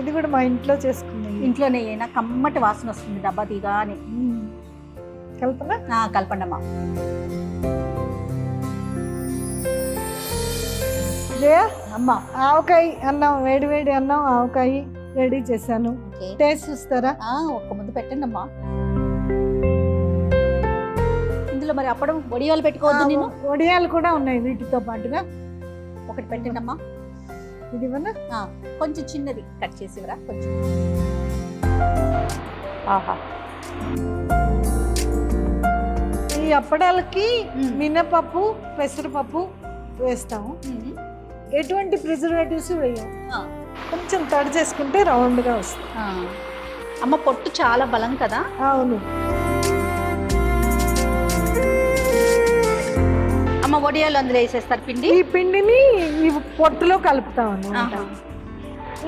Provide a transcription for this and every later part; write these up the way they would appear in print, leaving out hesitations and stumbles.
ఇది కూడా మా ఇంట్లో చేసుకున్నాయి. ఇంట్లోనే అయినా కమ్మటి వాసన వస్తుంది డబ్బా తీగానే. కల్పన కలపండి అమ్మా. అమ్మా ఆవకాయ అన్నం, వేడి వేడి అన్నం ఆవకాయ రెడీ చేశాను. టేస్ట్ చూస్తారా? ఒక్క ముద్ద పెట్టండి అమ్మా. ఇందులో మరి అప్పడం వడియాలు పెట్టుకోవద్దు నేను? వడియాలు కూడా ఉన్నాయి వీటితో పాటుగా. ఒకటి పెట్టండి అమ్మా. ఇది కొంచెం చిన్నది కట్ చేసివరా కొంచెం. ఆహా, ఈ అప్పడాలకి మినపప్పు, పెసరపప్పు వేస్తాము. ఎటువంటి ప్రిజర్వేటివ్స్ వేయం. కొంచెం తడి చేసుకుంటే రౌండ్గా వస్తుంది. అమ్మ పొట్టు చాలా బలం కదా. అవును అమ్మ. వడియాలు అందులో వేసేస్తారు పిండి. ఈ పిండిని ఈ పొట్టులో కలుపుతాం అన్నమాట.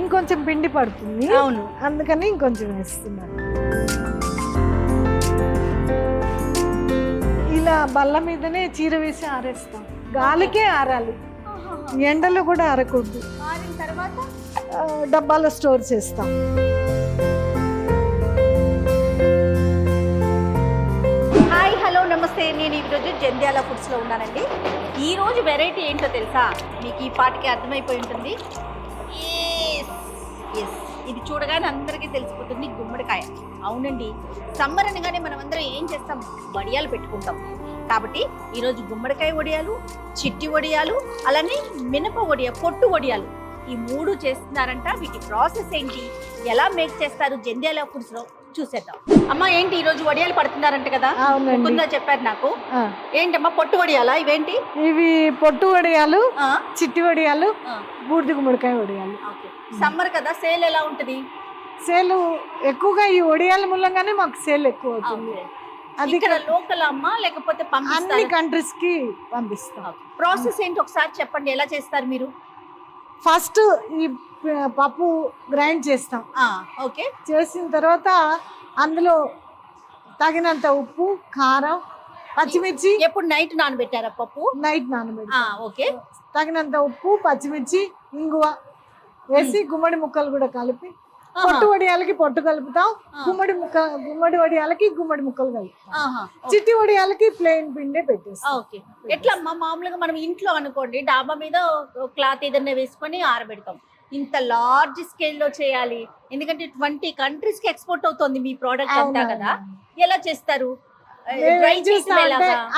ఇంకొంచెం పిండి పడుతుంది. అవును, అందుకని ఇంకొంచెం వేస్తున్నాను. ఇలా బల్ల మీదనే చీర వేసి ఆరేస్తాం. గాలికే ఆరాలి, ఎండలో కూడా ఆరకూడదు. ఆరిన తర్వాత డబ్బాలో స్టోర్ చేస్తాం. హాయ్, హలో, నమస్తే. నేను ఈరోజు జంధ్యాల ఫుడ్స్లో ఉన్నానండి. ఈరోజు వెరైటీ ఏంటో తెలుసా? మీకు ఈ పాటికి అర్థమైపోయి ఉంటుంది. ఇది చూడగానే అందరికీ తెలిసిపోతుంది, గుమ్మడికాయ. అవునండి, సమ్మర్ అనగానే మనం అందరం ఏం చేస్తాం? వడియాలు పెట్టుకుంటాం. కాబట్టి ఈరోజు గుమ్మడికాయ వడియాలు, చిట్టి వడియాలు, అలానే మినప వడియ, పొట్టు వడియాలు, ఈ 3 చేస్తున్నారంట. వీటి ప్రాసెస్ ఏంటి, ఎలా మేక్ చేస్తారు జంధ్యాల ఫుడ్స్లో చూసేద్దాం. అమ్మ, ఏంటి ఈరోజు వడియాలు పడుతున్నారంట కదా? ముందుగా చెప్పారు నాకు. ఏంటమ్మా, పొట్టు వడియాలా? ఇవేంటి? ఇవి పొట్టు వడియాలు, చిట్టి వడియాలు, బూడిద గుమ్మడికాయ వడియాలు. సమ్మర్ కదా, సేల్ ఎలా ఉంటది? సేల్ ఎక్కువగా ఈ వడియాల మూలంగానే మాకు సేల్ ఎక్కువ అవుతుంది. అది ఇక్కడ లోకల్ అమ్మా, లేకపోతే అన్ని కంట్రీస్ కి పంపిస్తాం. ప్రాసెస్ ఏంటి ఒకసారి చెప్పండి, ఎలా చేస్తారు మీరు? ఫస్ట్ ఈ పప్పు గ్రైండ్ చేస్తాం. ఓకే. చేసిన తర్వాత అందులో తగినంత ఉప్పు, కారం, పచ్చిమిర్చి. ఎప్పుడు నైట్ నానబెట్టారా పప్పు? నైట్ నానబెట్టి. ఓకే. తగినంత ఉప్పు, పచ్చిమిర్చి, ఇంగువ వేసి గుమ్మడి ముక్కలు కూడా కలిపి, పొట్టు వడియాలకి పొట్టు కలుపుతాం, గుమ్మడి వడియాలకి గుమ్మడి ముక్కలు కలుపుతాం, చిట్టి వడియాలకి ప్లెయిన్ పిండే పెట్టేస్తాం. ఓకే. ఎట్లా అమ్మా, మామూలుగా మనం ఇంట్లో అనుకోండి, డాబా మీద క్లాత్ ఏదైనా వేసుకొని ఆరబెడతాం. ఇంత లార్జ్ స్కేల్లో చేయాలి, ఎందుకంటే 20 కంట్రీస్ కి ఎక్స్పోర్ట్ అవుతుంది మీ ప్రోడక్ట్ అంతా కదా. ఎలా చేస్తారు?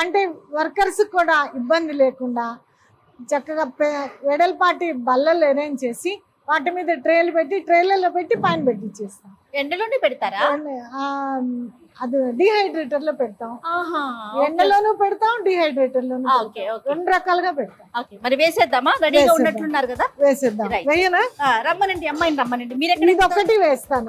అంటే వర్కర్స్ కూడా ఇబ్బంది లేకుండా చక్కగా వెడల్పాటి బల్లలు అరేంజ్ చేసి వాటి మీద ట్రేలు పెట్టి, ట్రేలలో పెట్టి పైన పెట్టించేస్తాం. ఎండలోనే పెడతారా? అది డిహైడ్రేటర్ లో పెడతాం. ఎండలోనూ పెడతాం, డిహైడ్రేటర్ లోను. 2 రకాలుగా పెడతాం. మరి వేసేద్దామా? రెడీగా ఉన్నట్లున్నారు కదా, వేసేద్దాం. వేయనా? రమ్మనండి, అమ్మాయిని రమ్మనండి. మీరు ఎక్కడ? ఇది ఒకటి వేస్తాను.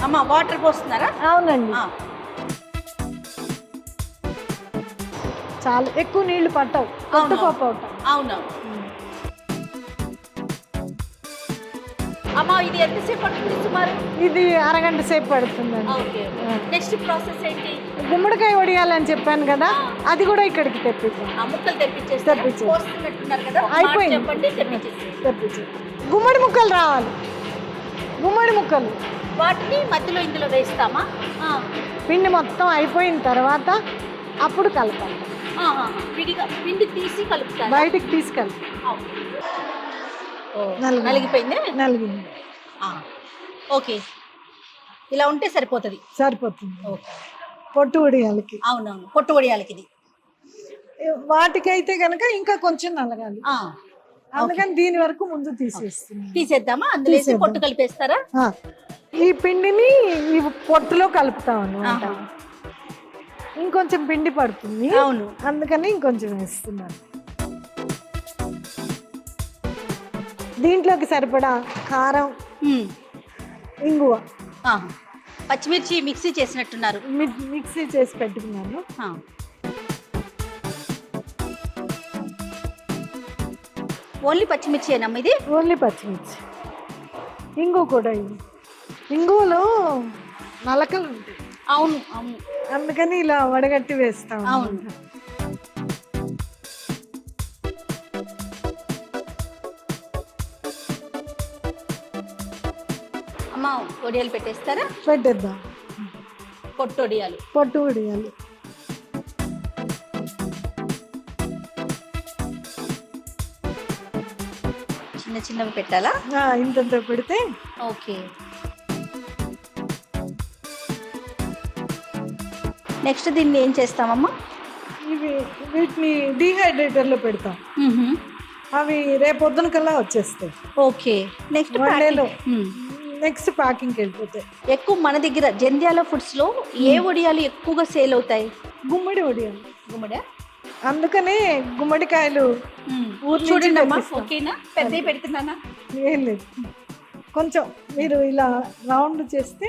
అమ్మా, వాటర్ పోస్తున్నారా? అవునండి. చాలా ఎక్కువ నీళ్లు పట్టవు, పప్పు అవుతాం. అవునవును. అమ్మా, ఇది ఎంతసేపు పడుతుంది సుమారు? ఇది అరగంట సేపు పడుతుందండి. నెక్స్ట్ ప్రాసెస్ ఏంటి? గుమ్మడికాయ వడియాలని చెప్పాను కదా, అది కూడా ఇక్కడికి తెప్పించాం. ముక్కలు తెప్పించేస్తున్నట్టున్నారు కదా, అయిపోయింది. తెప్పించి గుమ్మడి ముక్కలు రావాలి. గుమ్మడి ముక్కలు వాటిని మధ్యలో ఇందులో వేస్తామా? పిండి మొత్తం అయిపోయిన తర్వాత అప్పుడు కలపాలి. విడిగా పిండి తీసి కలుపుతారు, బయటికి తీసుకెళ్ళి. నలిగిపోయింది. నలిగింది. ఓకే, ఇలా ఉంటే సరిపోతుంది. పొట్టు వడియాలకి. అవునవును, పొట్టు వడియాలకి. ఇది వాటికైతే కనుక ఇంకా కొంచెం నలగాలి, అందుకని దీని వరకు ముందు తీసేద్దామా? అందులో పొట్టు కలిపేస్తారా? ఈ పిండిని ఈ పొట్టులో కలుపుతాం అన్నమాట. ఇంకొంచెం పిండి పడుతుంది. అవును, అందుకని ఇంకొంచెం వేస్తున్నాను. దీంట్లోకి సరిపడా కారం, ఇంగువ, పచ్చిమిర్చి మిక్సీ చేసినట్టున్నారు. మిక్సీ చేసి పెట్టుకున్నాను. ఓన్లీ పచ్చిమిర్చి ఏనమ్మా ఇది? ఓన్లీ పచ్చిమిర్చి. ఇంగువ కూడా. ఇంగువలో నలకలు ఉంటాయి. అవును అవును, అందుకని ఇలా వడగట్టి వేస్తాం. అవును. అమ్మ వడియాలు పెట్టేస్తారా? పెట్టేద్దాం. పొట్టు వడియాలు. పొట్టు వడియాలు చిన్న చిన్నవి పెట్టాలా? ఇంతంత పెడితే. ఓకే. నెక్స్ట్ దీన్ని ఏం చేస్తామమ్మా? వీటిని డీహైడ్రేటర్లో పెడతాం. అవి రేపొద్దున కల్లా వచ్చేస్తాయి. ఓకే. నెక్స్ట్ నెక్స్ట్ ప్యాకింగ్కి వెళ్ళిపోతాయి. ఎక్కువ మన దగ్గర జంధ్యాల ఫుడ్స్ లో ఏ వడియాలు ఎక్కువగా సేల్ అవుతాయి? గుమ్మడి వడియాలు. గుమ్మడి. అందుకనే గుమ్మడికాయలు చూడండి అమ్మా. ఓకేనా? పెద్దవి పెడుతున్నానా? ఏం లేదు, కొంచెం మీరు ఇలా రౌండ్ చేస్తే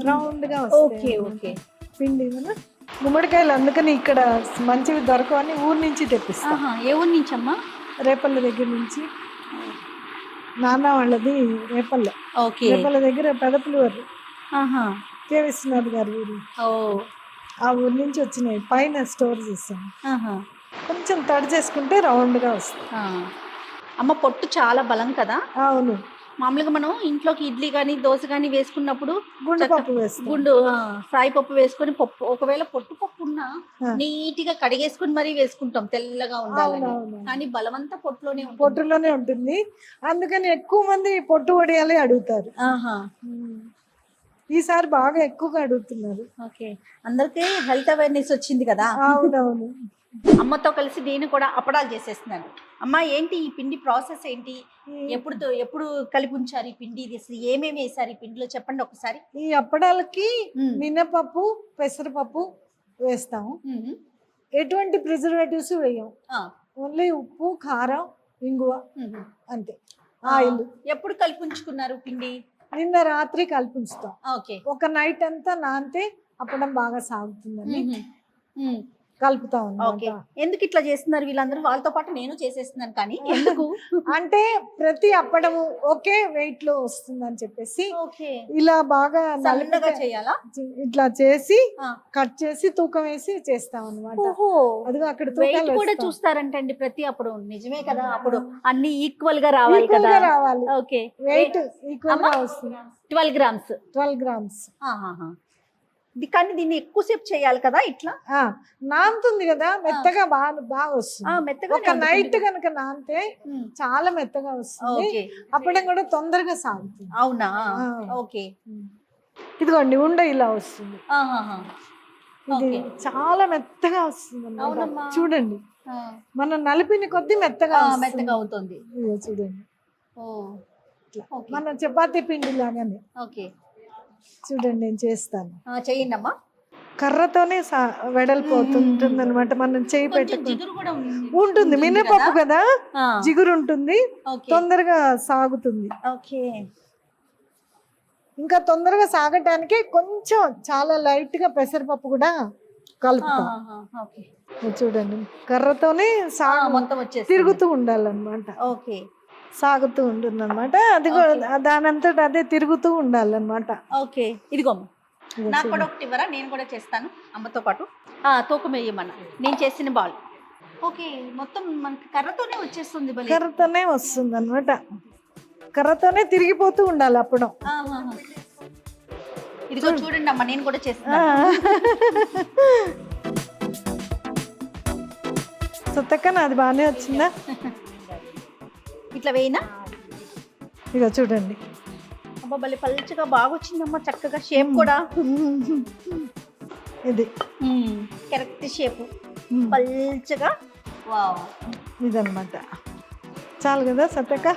రౌండ్ గా ఓకే. ఓకే. పిండి గుమ్మడికాయలు అందుకని ఇక్కడ మంచివి దొరకవని ఊరు నుంచి తెప్పిస్తాం. ఏ ఊరు నుంచి అమ్మా? రేపల్ల దగ్గర నుంచి. నాన్న వాళ్ళది రేపల్ల. రేపల్ల దగ్గర పెదపులివారు కే విశ్వనాథ్ గారు ఊరు. ఆ ఊరు నుంచి వచ్చినాయి. పైన స్టోర్ చేస్తాం. కొంచెం తడి చేసుకుంటే రౌండ్ గా వస్తుంది. అమ్మ పొట్టు చాలా బలం కదా? అవును. మామూలుగా మనం ఇంట్లోకి ఇడ్లీ కానీ దోశ కానీ వేసుకున్నప్పుడు గుండు పప్పు వేస్తాం. గుండు సాయి పప్పు వేసుకొని పప్పు, ఒకవేళ పొట్టు పప్పు ఉన్నా నీట్ గా కడిగేసుకుని మరీ వేసుకుంటాం తెల్లగా ఉండాలి. కానీ బలమంతా పొట్టులోనే ఉంటుంది. అందుకని ఎక్కువ మంది పొట్టు వడియాలే అడుగుతారు. ఈసారి బాగా ఎక్కువగా అడుగుతున్నారు. ఓకే. అందరికీ హెల్త్ అవేర్నెస్ వచ్చింది కదా? అవునవును. అమ్మతో కలిసి నేను కూడా అప్పడాలు చేసేస్తున్నాను. అమ్మ ఏంటి ఈ పిండి ప్రాసెస్ ఏంటి? ఎప్పుడు కలిపి ఉంచారు ఈ పిండి? ఇది అసలు ఏమేమి వేసారు ఈ పిండిలో చెప్పండి ఒకసారి. ఈ అప్పడాలకి మినపప్పు, పెసరపప్పు వేస్తాము. ఎటువంటి ప్రిజర్వేటివ్స్ వేయం. ఓన్లీ ఉప్పు, కారం, ఇంగువ అంతే. ఆయిల్. ఎప్పుడు కలిపి ఉంచుకున్నారు పిండి? నిన్న రాత్రి కలిపి ఉంచుతాం. ఓకే. ఒక నైట్ అంతా నానితే అప్పడం బాగా సాగుతుందని కలుపుతాం. ఎందుకు ఇట్లా చేస్తున్నారు వీళ్ళందరూ? వాళ్ళతో పాటు నేను చేసేస్తున్నాను కానీ ఎందుకు అంటే ప్రతి అప్పడము ఒకే వెయిట్ లో వస్తుందని చెప్పేసి ఇలా బాగా నల్లగా చేయాలా? ఇట్లా చేసి కట్ చేసి తూకం వేసి చేస్తాం అన్నమాట. అదిగో అక్కడ వెయిట్ కూడా చూస్తారంటండి ప్రతి అప్పుడు. నిజమే కదా? అప్పుడు అన్ని ఈక్వల్ గా రావాలి కదా? రావాలి. ఓకే. వెయిట్ ఈక్వల్ గా వస్తుంది. 12 గ్రామ్స్. 12 గ్రామ్స్. కానీ దీన్ని ఎక్కువసేపు చేయాలి కదా? ఇట్లా నానుతుంది కదా, మెత్తగా బాగా వస్తుంది. మెత్తగా ఒక నైట్ కనుక నానితే చాలా మెత్తగా వస్తుంది. అప్పడం కూడా తొందరగా సాగుతుంది. అవునా? ఓకే. ఇదిగోండి ఉండ ఇలా వస్తుంది. ఇది చాలా మెత్తగా వస్తుంది. చూడండి, మనం నలిపిన కొద్దీ మెత్తగా అవుతుంది. చూడండి, మన చపాతీ పిండి లాగానే. ఓకే. చూడండి, నేను చేస్తాను. చెయ్యండి అమ్మా. కర్రతోనే వెడల్పోతుంటుంది అనమాట. మనం చేయి పెట్టుకుని ఉంటుంది. మినపప్పు కదా, జిగురు ఉంటుంది, తొందరగా సాగుతుంది. ఓకే. ఇంకా తొందరగా సాగటానికి కొంచెం చాలా లైట్ గా పెసరపప్పు కూడా కలుపుతాం. చూడండి, కర్రతోనే తిరుగుతూ ఉండాలన్నమాట. ఓకే. సాగుతూ ఉంటుంది అనమాట. అది దానంతట అదే తిరుగుతూ ఉండాలన్నమాట. ఓకే. ఇదిగో నాకు కూడా ఒకటి ఇవ్వరా? నేను కూడా చేస్తాను అమ్మతో పాటు. తూకం వేయమన్నా. నేను చేసిన బాల్. ఓకే. మొత్తం మనకి కర్రతోనే వచ్చేస్తుంది. కర్రతోనే వస్తుంది అనమాట. కర్రతోనే తిరిగిపోతూ ఉండాలి అప్పుడు. ఇదిగో చూడండి అమ్మ, నేను కూడా చేస్తాను. సొత్తక్క నాది బాగానే వచ్చిందా? ఇట్లా వేయినా? ఇక చూడండి, అబ్బా భలే పల్చగా బాగా వచ్చిందమ్మా. చక్కగా షేప్ కూడా ఇది కరెక్ట్ షేప్, పల్చగా. వావ్, ఇదన్నమాట. చాలు కదా సత్తక్క?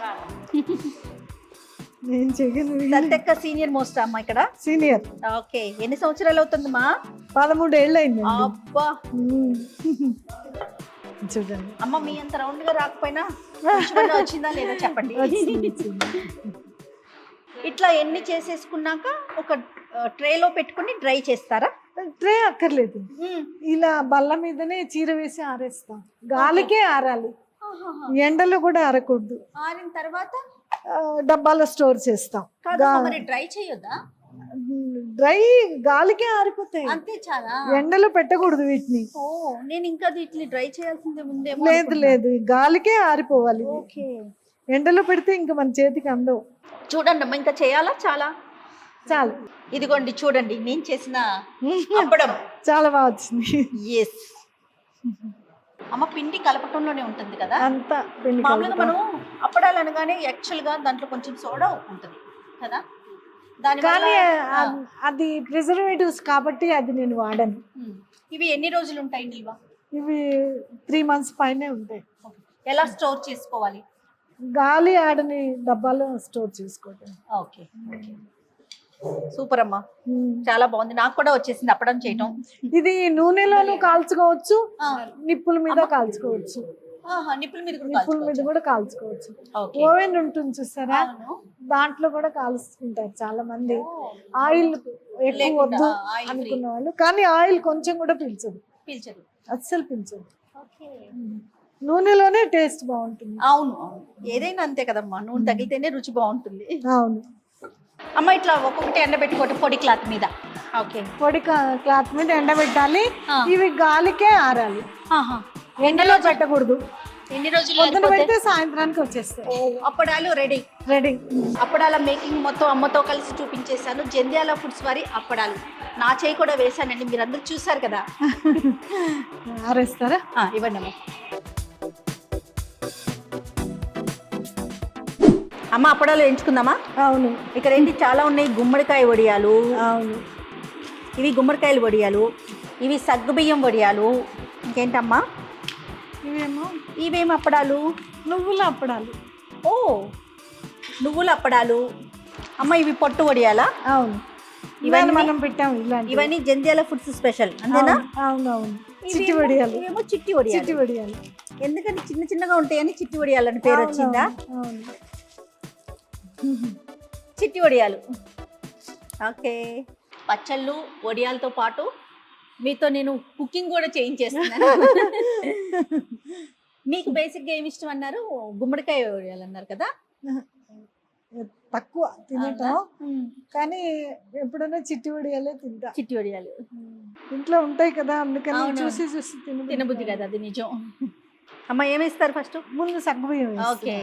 నేను చెయ్యను. సత్తక్క సీనియర్ మోస్ట్ అమ్మా ఇక్కడ. సీనియర్. ఓకే. ఎన్ని సంవత్సరాలు అవుతుందమ్మా? 13 ఏళ్ళు అయింది. అబ్బా. చూడండి అమ్మ, మీ అంత రౌండ్ గా రాకపోయినా వచ్చిందా లేదా చెప్పండి. ఇట్లా ఎన్ని చేసేసుకున్నాక ఒక ట్రేలో పెట్టుకుని డ్రై చేస్తారా? ట్రే అక్కర్లేదు, ఇలా బల్ల మీదనే చీర వేసి ఆరేస్తాం. గాలికే ఆరాలి, ఎండలో కూడా ఆరకూడదు. ఆరిన తర్వాత డబ్బాలో స్టోర్ చేస్తాం. డ్రై చేయొద్దా? డ్రై గాలికే ఆరిపోతాయి. అంతే చాలా. ఎండలో పెట్టకూడదు వీటిని. ఓ నేను ఇంకా వీటిని డ్రై చేయాల్సిందే ముందేమో. లేదు లేదు, గాలికే ఆరిపోవాలి. ఓకే. ఎండలో పెడితే ఇంకా మన చేతికి అందవు. చూడండి అమ్మ, ఇంకా చేయాలా? చాలా చాలు. ఇదిగోండి చూడండి నేను చేసిన అప్పడం. చాలా బాగా వచ్చింది. ఎస్ అమ్మ, పిండి కలపటంలోనే ఉంటుంది కదా అంతా పిండి మామూలుగా. కలుపుతాం. మనం అప్పడాలు అనగానే యాక్చువల్ గా దాంట్లో కొంచెం సోడా ఉంటుంది కదా, దాని కానీ అది ప్రిజర్వేటివ్స్ కాబట్టి అది నేను వాడను. ఇవి ఎన్ని రోజులు ఉంటాయి నిల్వ? ఇవి 3 months పైనే ఉంటాయి. ఎలా స్టోర్ చేసుకోవాలి? గాలి ఆడని డబ్బాలో స్టోర్ చేసుకోవటం. ఓకే, సూపర్ అమ్మా, చాలా బాగుంది. నాకు కూడా వచ్చేసింది అప్పడం చేయటం. ఇది నూనెలోనూ కాల్చుకోవచ్చు, నిప్పుల మీద కాల్చుకోవచ్చు. నిప్పుల మీద నిప్పుల మీద కూడా కాల్చుకోవచ్చు. ఓవెన్ ఉంటుంది చూసారా, దాంట్లో కూడా కాల్చుకుంటారు చాలా మంది. ఆయిల్ ఎక్కువ వద్దు అనుకున్న వాళ్ళు, కానీ ఆయిల్ కొంచెం కూడా పీల్చదు, అస్సలు పీల్చదు. నూనెలోనే టేస్ట్ బాగుంటుంది. అవును అవును, ఏదైనా అంతే కదమ్మా, నూనె తగిలితేనే రుచి బాగుంటుంది. అవును అమ్మ, ఇట్లా ఒక్కొక్కటి ఎండబెట్టుకోవటం పొడి క్లాత్ మీద. ఓకే, పొడి క్లాత్ మీద ఎండబెట్టాలి. ఇవి గాలికే ఆరాలి, ఎండలో పెట్టకూడదు. ఎన్ని రోజులు పొద్దున పెడితే సాయంత్రానికి వచ్చేస్తాయి. అప్పడాలు రెడీ. అప్పడాల మేకింగ్ మొత్తం అమ్మతో కలిసి చూపించేశాను. జంధ్యాల ఫుడ్స్ వారి అప్పడాలు. నా చేయి కూడా వేశానండి, మీరు అందరూ చూసారు కదా. ఆరేస్తారా? ఇవ్వండి అమ్మ. అమ్మ, అప్పడాలు ఎంచుకుందామా? అవును. ఇక్కడ ఏంటి చాలా ఉన్నాయి. గుమ్మడికాయ వడియాలు. అవును, ఇవి గుమ్మడికాయలు వడియాలు. ఇవి సగ్గుబియ్యం వడియాలు. ఇంకేంటమ్మా? ఇవేమో అప్పడాలు, నువ్వుల అప్పడాలు. ఓ, నువ్వుల అప్పడాలు. అమ్మ, ఇవి పొట్టు వడియాలా? అవును, ఇవన్నీ మనం పెట్టాము. ఇవన్నీ జంధ్యాల ఫుడ్స్ స్పెషల్ అంతేనా? అవునవును. చిట్టి వడియాలు. ఇవేమో చిట్టి వడియాలు. ఎందుకని చిన్న చిన్నగా ఉంటాయని చిట్టి వడియాలని పేరు వచ్చిందా? చిట్టి వడియాలు. ఓకే, పచ్చళ్ళు వడియాలతో పాటు మీతో నేను కుకింగ్ కూడా చేయించేస్తున్నాను. మీకు బేసిక్గా ఏమి ఇష్టం అన్నారు? గుమ్మడికాయ వడియాలు అన్నారు కదా. తక్కువ తినటం, కానీ ఎప్పుడైనా చిట్టి వడియాలే తింటా. చిట్టి వడియాలు ఇంట్లో ఉంటాయి కదా, అందుకని చూసి చూసి తినబుద్ధి కదా, అది నిజం. అమ్మ, ఏమేస్తారు ఫస్ట్? ముందు సగ్గుబియ్యం. ఓకే,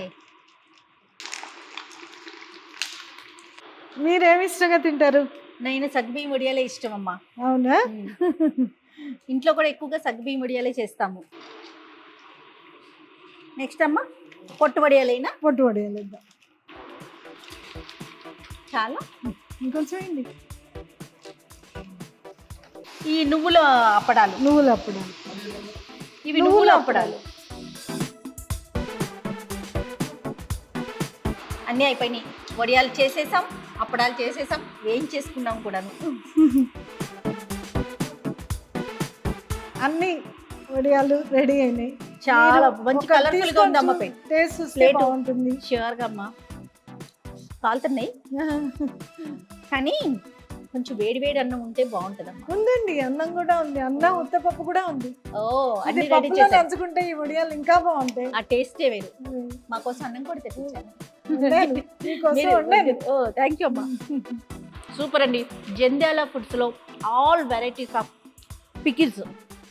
మీరేమి ఇష్టంగా తింటారు? నేను సగ్గుబియ్యం వడియాలే ఇష్టం అమ్మా. అవునా? ఇంట్లో కూడా ఎక్కువగా సగ్గుబియ్యం వడియాలే చేస్తాము. నెక్స్ట్ అమ్మ, పొట్టు వడియాలైనా? పొట్టు వడియాలు చాలా, ఇంకొంచెం ఏంటి? ఈ నువ్వుల అప్పడాలు. ఇవి నువ్వుల అప్పడాలు. అన్నీ అయిపోయినాయి. వడియాలు చేసేసాం, అప్పడాలు చేసేసాం, వేయించేసుకున్నాం కూడాను. అన్ని వడియాలు రెడీ అయినాయి. చాలా మంచి కలర్ఫుల్ గా ఉంది అమ్మ. టేస్ట్ బాగుంటుంది. ష్యూర్ గా అమ్మ. కాలుతున్నాయి కానీ కొంచెం వేడి వేడి అన్నం ఉంటే బాగుంటదమ్మా. ఉందండి, అన్నం కూడా ఉంది. అన్నం ఉత్తపప్పు కూడా ఉంది. ఓ, అన్ని రెడీ చేసి నంచుకుంటే ఈ వడియాలు ఇంకా బాగుంటాయి. ఆ టేస్టే వేరు. మా కోసం అన్నం కూడా తెప్పించాను. ఓ, థ్యాంక్ యూ అమ్మా. సూపర్ అండి. జంధ్యాల ఫుడ్స్ లో ఆల్ వెరైటీస్ ఆఫ్ పికిల్స్,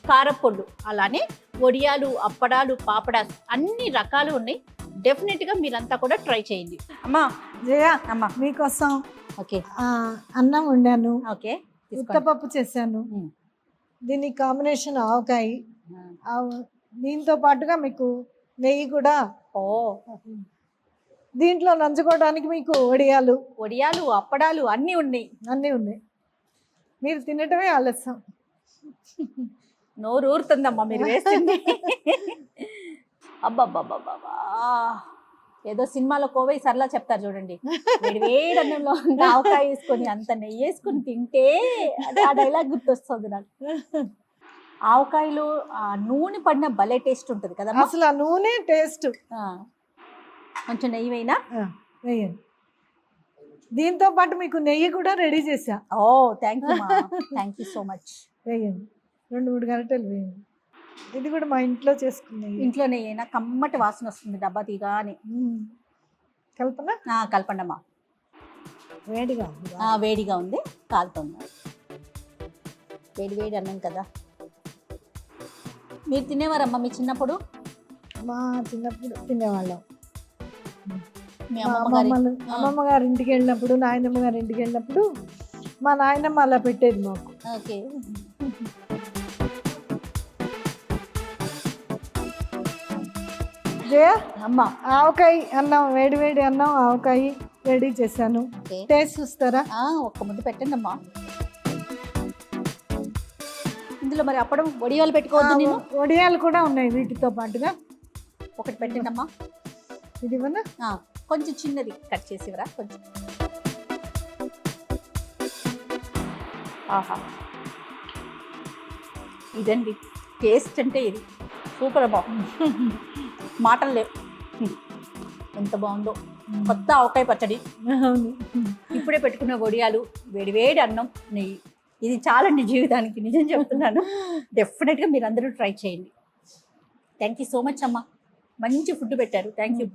కారపొళ్ళు, అలానే వడియాలు, అప్పడాలు, పాపడాస్ అన్ని రకాలు ఉన్నాయి. డెఫినెట్ గా మీరంతా కూడా ట్రై చేయండి. అమ్మా జయ, అమ్మా మీకోసం ఓకే అన్నం వండాను. ఓకే, ఉత్తపప్పు చేశాను. దీని కాంబినేషన్ ఆవకాయ. దీంతో పాటుగా మీకు నెయ్యి కూడా. ఓ, దీంట్లో నంచుకోవడానికి మీకు వడియాలు, అప్పడాలు అన్నీ ఉన్నాయి. మీరు తినటమే ఆలస్యం. నోరు ఊరుతుందమ్మా మీరు వేస్తుంది. అబ్బబ్బబ్బబ్బా, ఏదో సినిమాలో కోవై సర్లా చెప్తారు చూడండి, వేడి అన్నంలో ఆవకాయ వేసుకొని అంత నెయ్యి వేసుకొని తింటే ఆ డైలాగ్ గుర్తొస్తుంది నాకు. ఆవకాయలో నూనె పడిన భలే టేస్ట్ ఉంటుంది కదా అసలు. ఆ నూనె టేస్ట్. కొంచెం నెయ్యి వేయండి. దీంతో పాటు మీకు నెయ్యి కూడా రెడీ చేసా. ఓ, థ్యాంక్ యూ సో మచ్. వేయండి, 2-3 గంటలు వేయండి. ఇది కూడా మా ఇంట్లో చేసుకున్నాయి. ఇంట్లో నెయ్యి కమ్మటి వాసన వస్తుంది డబ్బా తీగానే. కల్పన, కలపండి అమ్మా. వేడిగా ఉంది వేడిగా ఉంది, కాలుతుంది. వేడి వేడి అన్నం కదా. మీరు తినేవారమ్మా మీ చిన్నప్పుడు? మా చిన్నప్పుడు తినేవాళ్ళం. మీ మా అమ్మమ్మ గారి అమ్మమ్మ గారి ఇంటికి వెళ్ళినప్పుడు, నాయనమ్మ గారి ఇంటికి వెళ్ళినప్పుడు మా నాయనమ్మ అలా పెట్టేది మాకు. ఓకే. జయ అమ్మ ఆవకాయ అన్నం, వేడి వేడి అన్నం ఆవకాయ రెడీ చేశాను. ఓకే. టేస్ట్ చూస్తారా? ఒక్క ముద్ద పెట్టండి అమ్మా. ఇందులో మరి అప్పడం వడియాలు పెట్టుకోవద్దు నేను? వడియాలు కూడా ఉన్నాయి వీటితో పాటుగా. ఒకటి పెట్టండి అమ్మా. ఇది ఇవ్వనా? కొంచెం చిన్నది కట్ చేసివరా కొంచెం. ఆహా, ఇదండి టేస్ట్ అంటే ఇది. సూపర్ అమ్మా, మాటలు లేవు. ఎంత బాగుందో. కొత్త ఆవకాయ పచ్చడి, అవును. ఇప్పుడే పెట్టుకున్న వడియాలు, వేడి వేడి అన్నం, నెయ్యి. ఇది చాలండి జీవితానికి, నిజం చెప్తున్నాను. డెఫినెట్గా మీరు అందరూ ట్రై చేయండి. థ్యాంక్ యూ సో మచ్ అమ్మా, మంచి ఫుడ్ పెట్టారు. Thank you.